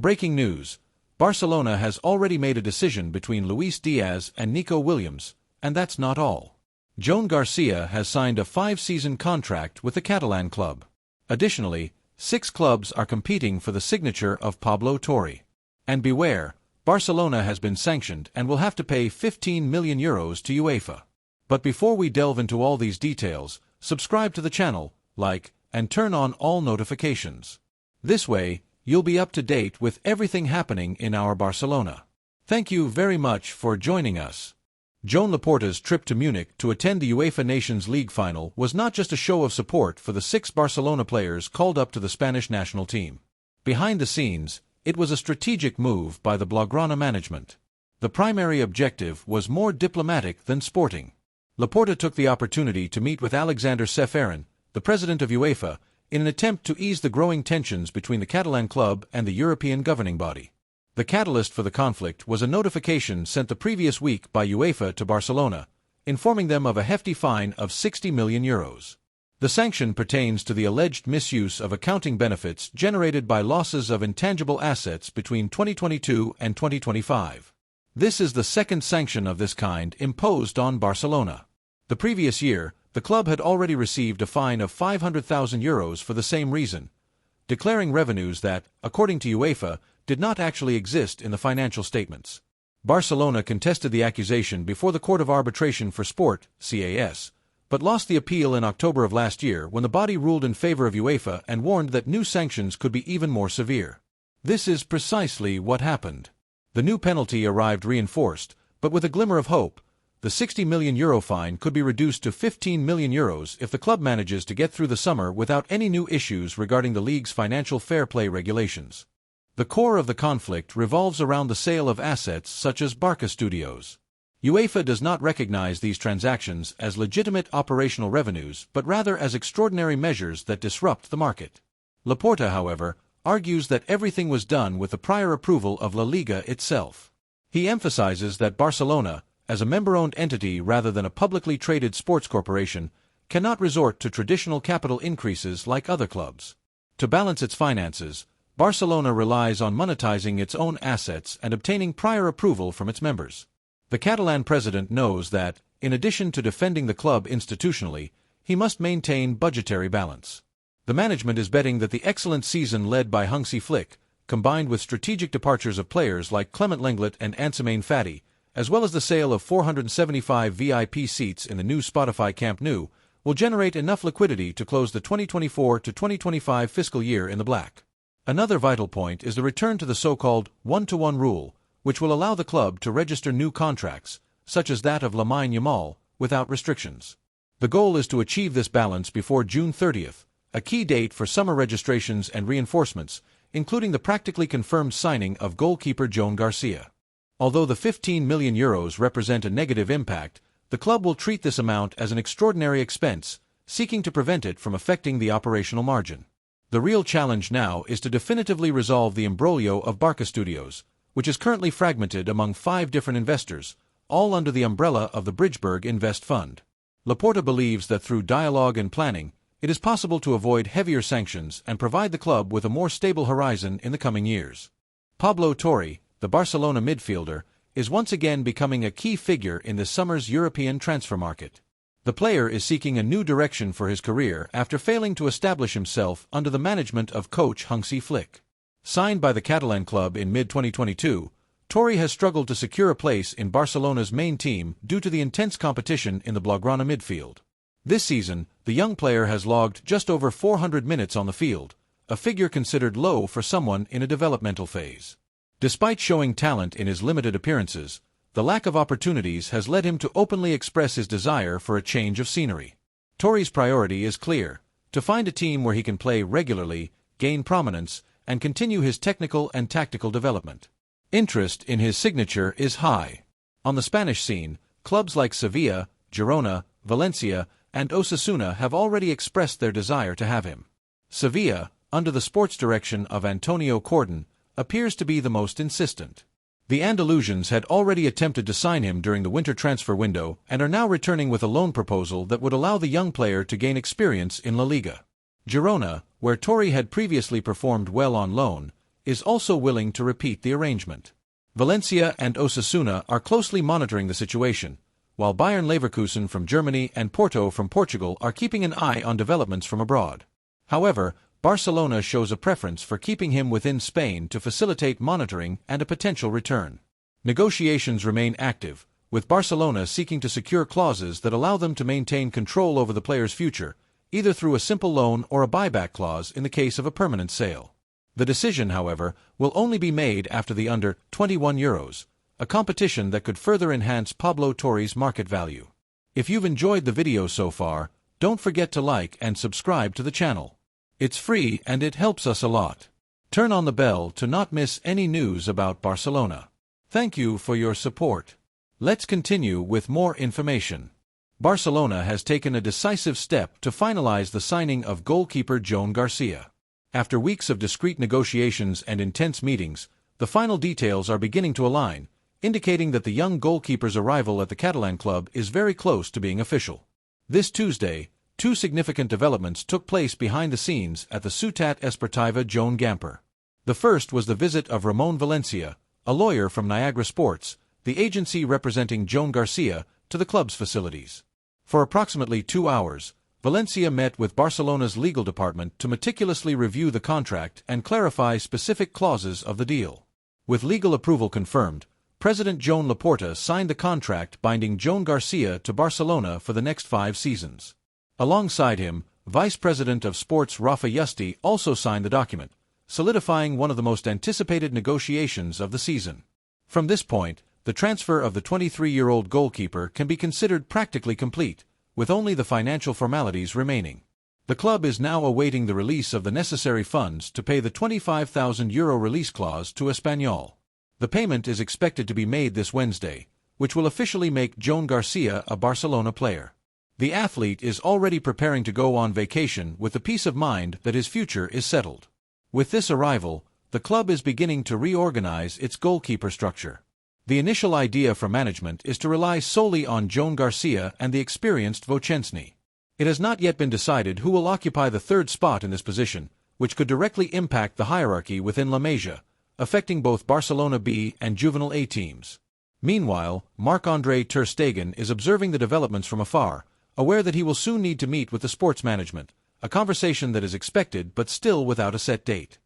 Breaking news: Barcelona has already made a decision between Luis Díaz and Nico Williams, and that's not all. Joan Garcia has signed a 5-season contract with the Catalan club. Additionally, 6 clubs are competing for the signature of Pablo Torre. And beware, Barcelona has been sanctioned and will have to pay €15 million to UEFA. But before we delve into all these details, subscribe to the channel, like, and turn on all notifications. This way, you'll be up to date with everything happening in our Barcelona. Thank you very much for joining us. Joan Laporta's trip to Munich to attend the UEFA Nations League final was not just a show of support for the 6 Barcelona players called up to the Spanish national team. Behind the scenes, it was a strategic move by the Blaugrana management. The primary objective was more diplomatic than sporting. Laporta took the opportunity to meet with Alexander Ceferin, the president of UEFA, in an attempt to ease the growing tensions between the Catalan club and the European governing body. The catalyst for the conflict was a notification sent the previous week by UEFA to Barcelona, informing them of a hefty fine of €60 million. The sanction pertains to the alleged misuse of accounting benefits generated by losses of intangible assets between 2022 and 2025. This is the second sanction of this kind imposed on Barcelona. The previous year, the club had already received a fine of €500,000 for the same reason, declaring revenues that, according to UEFA, did not actually exist in the financial statements. Barcelona contested the accusation before the Court of Arbitration for Sport, CAS, but lost the appeal in October of last year when the body ruled in favor of UEFA and warned that new sanctions could be even more severe. This is precisely what happened. The new penalty arrived reinforced, but with a glimmer of hope. The €60 million fine could be reduced to €15 million if the club manages to get through the summer without any new issues regarding the league's financial fair play regulations. The core of the conflict revolves around the sale of assets such as Barça Studios. UEFA does not recognize these transactions as legitimate operational revenues but rather as extraordinary measures that disrupt the market. Laporta, however, argues that everything was done with the prior approval of La Liga itself. He emphasizes that Barcelona, as a member-owned entity rather than a publicly traded sports corporation, cannot resort to traditional capital increases like other clubs. To balance its finances, Barcelona relies on monetizing its own assets and obtaining prior approval from its members. The Catalan president knows that, in addition to defending the club institutionally, he must maintain budgetary balance. The management is betting that the excellent season led by Hansi Flick, combined with strategic departures of players like Clement Lenglet and Antoine Fati, as well as the sale of 475 VIP seats in the new Spotify Camp Nou, will generate enough liquidity to close the 2024 to 2025 fiscal year in the black. Another vital point is the return to the so-called one-to-one rule, which will allow the club to register new contracts, such as that of LAMINE YAMAL, without restrictions. The goal is to achieve this balance before June 30th, a key date for summer registrations and reinforcements, including the practically confirmed signing of goalkeeper Joan Garcia. Although the €15 million represent a negative impact, the club will treat this amount as an extraordinary expense, seeking to prevent it from affecting the operational margin. The real challenge now is to definitively resolve the imbroglio of Barça Studios, which is currently fragmented among 5 different investors, all under the umbrella of the Bridgeburg Invest Fund. Laporta believes that through dialogue and planning, it is possible to avoid heavier sanctions and provide the club with a more stable horizon in the coming years. Pablo Torre, the Barcelona midfielder, is once again becoming a key figure in this summer's European transfer market. The player is seeking a new direction for his career after failing to establish himself under the management of coach Hansi Flick. Signed by the Catalan club in mid-2022, Torre has struggled to secure a place in Barcelona's main team due to the intense competition in the Blaugrana midfield. This season, the young player has logged just over 400 minutes on the field, a figure considered low for someone in a developmental phase. Despite showing talent in his limited appearances, the lack of opportunities has led him to openly express his desire for a change of scenery. Torre's priority is clear: to find a team where he can play regularly, gain prominence, and continue his technical and tactical development. Interest in his signature is high. On the Spanish scene, clubs like Sevilla, Girona, Valencia, and Osasuna have already expressed their desire to have him. Sevilla, under the sports direction of Antonio Cordon, appears to be the most insistent. The Andalusians had already attempted to sign him during the winter transfer window and are now returning with a loan proposal that would allow the young player to gain experience in La Liga. Girona, where Torre had previously performed well on loan, is also willing to repeat the arrangement. Valencia and Osasuna are closely monitoring the situation, while Bayern Leverkusen from Germany and Porto from Portugal are keeping an eye on developments from abroad. However, Barcelona shows a preference for keeping him within Spain to facilitate monitoring and a potential return. Negotiations remain active, with Barcelona seeking to secure clauses that allow them to maintain control over the player's future, either through a simple loan or a buyback clause in the case of a permanent sale. The decision, however, will only be made after the under-21 Euros, a competition that could further enhance Pablo Torre's market value. If you've enjoyed the video so far, don't forget to like and subscribe to the channel. It's free and it helps us a lot. Turn on the bell to not miss any news about Barcelona. Thank you for your support. Let's continue with more information. Barcelona has taken a decisive step to finalize the signing of goalkeeper Joan Garcia. After weeks of discreet negotiations and intense meetings, the final details are beginning to align, indicating that the young goalkeeper's arrival at the Catalan club is very close to being official. This Tuesday, two significant developments took place behind the scenes at the Ciutat Esportiva Joan Gamper. The first was the visit of Ramon Valencia, a lawyer from Niagara Sports, the agency representing Joan Garcia, to the club's facilities. For approximately 2 hours, Valencia met with Barcelona's legal department to meticulously review the contract and clarify specific clauses of the deal. With legal approval confirmed, President Joan Laporta signed the contract binding Joan Garcia to Barcelona for the next 5 seasons. Alongside him, Vice President of Sports Rafa Yuste also signed the document, solidifying one of the most anticipated negotiations of the season. From this point, the transfer of the 23-year-old goalkeeper can be considered practically complete, with only the financial formalities remaining. The club is now awaiting the release of the necessary funds to pay the €25,000 release clause to Espanyol. The payment is expected to be made this Wednesday, which will officially make Joan Garcia a Barcelona player. The athlete is already preparing to go on vacation with the peace of mind that his future is settled. With this arrival, the club is beginning to reorganize its goalkeeper structure. The initial idea from management is to rely solely on Joan Garcia and the experienced Vocensny. It has not yet been decided who will occupy the third spot in this position, which could directly impact the hierarchy within La Masia, affecting both Barcelona B and Juvenile A teams. Meanwhile, Marc-André ter Stegen is observing the developments from afar, aware that he will soon need to meet with the sports management, a conversation that is expected but still without a set date.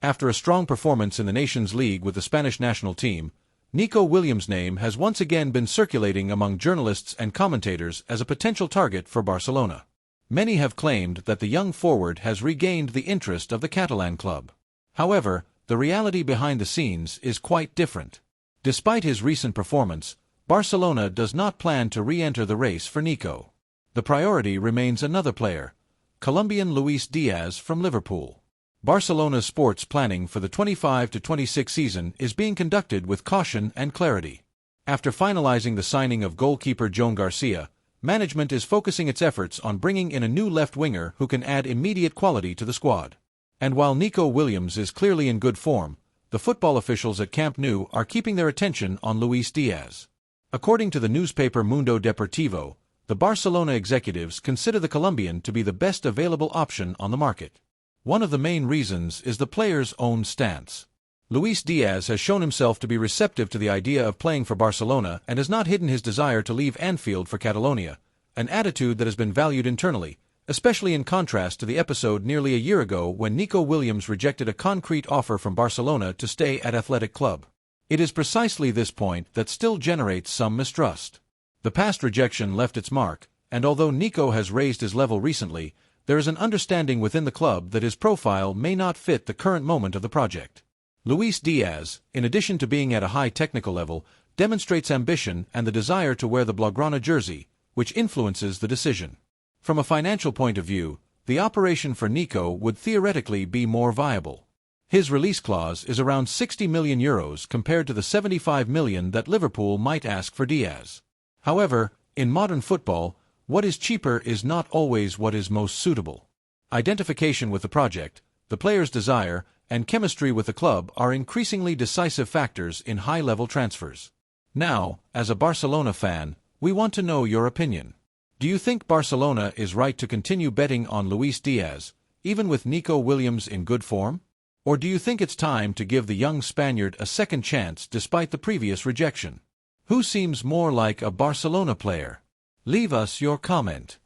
After a strong performance in the Nations League with the Spanish national team, Nico Williams' name has once again been circulating among journalists and commentators as a potential target for Barcelona. Many have claimed that the young forward has regained the interest of the Catalan club. However, the reality behind the scenes is quite different. Despite his recent performance, Barcelona does not plan to re-enter the race for Nico. The priority remains another player, Colombian Luis Díaz from Liverpool. Barcelona's sports planning for the 25-26 season is being conducted with caution and clarity. After finalizing the signing of goalkeeper Joan Garcia, management is focusing its efforts on bringing in a new left winger who can add immediate quality to the squad. And while Nico Williams is clearly in good form, the football officials at Camp Nou are keeping their attention on Luis Díaz. According to the newspaper Mundo Deportivo, the Barcelona executives consider the Colombian to be the best available option on the market. One of the main reasons is the player's own stance. Luis Díaz has shown himself to be receptive to the idea of playing for Barcelona and has not hidden his desire to leave Anfield for Catalonia, an attitude that has been valued internally, especially in contrast to the episode nearly a year ago when Nico Williams rejected a concrete offer from Barcelona to stay at Athletic Club. It is precisely this point that still generates some mistrust. The past rejection left its mark, and although Nico has raised his level recently, there is an understanding within the club that his profile may not fit the current moment of the project. Luis Díaz, in addition to being at a high technical level, demonstrates ambition and the desire to wear the Blaugrana jersey, which influences the decision. From a financial point of view, the operation for Nico would theoretically be more viable. His release clause is around €60 million compared to the €75 million that Liverpool might ask for Díaz. However, in modern football, what is cheaper is not always what is most suitable. Identification with the project, the player's desire, and chemistry with the club are increasingly decisive factors in high-level transfers. Now, as a Barcelona fan, we want to know your opinion. Do you think Barcelona is right to continue betting on Luis Díaz, even with Nico Williams in good form? Or do you think it's time to give the young Spaniard a second chance despite the previous rejection? Who seems more like a Barcelona player? Leave us your comment.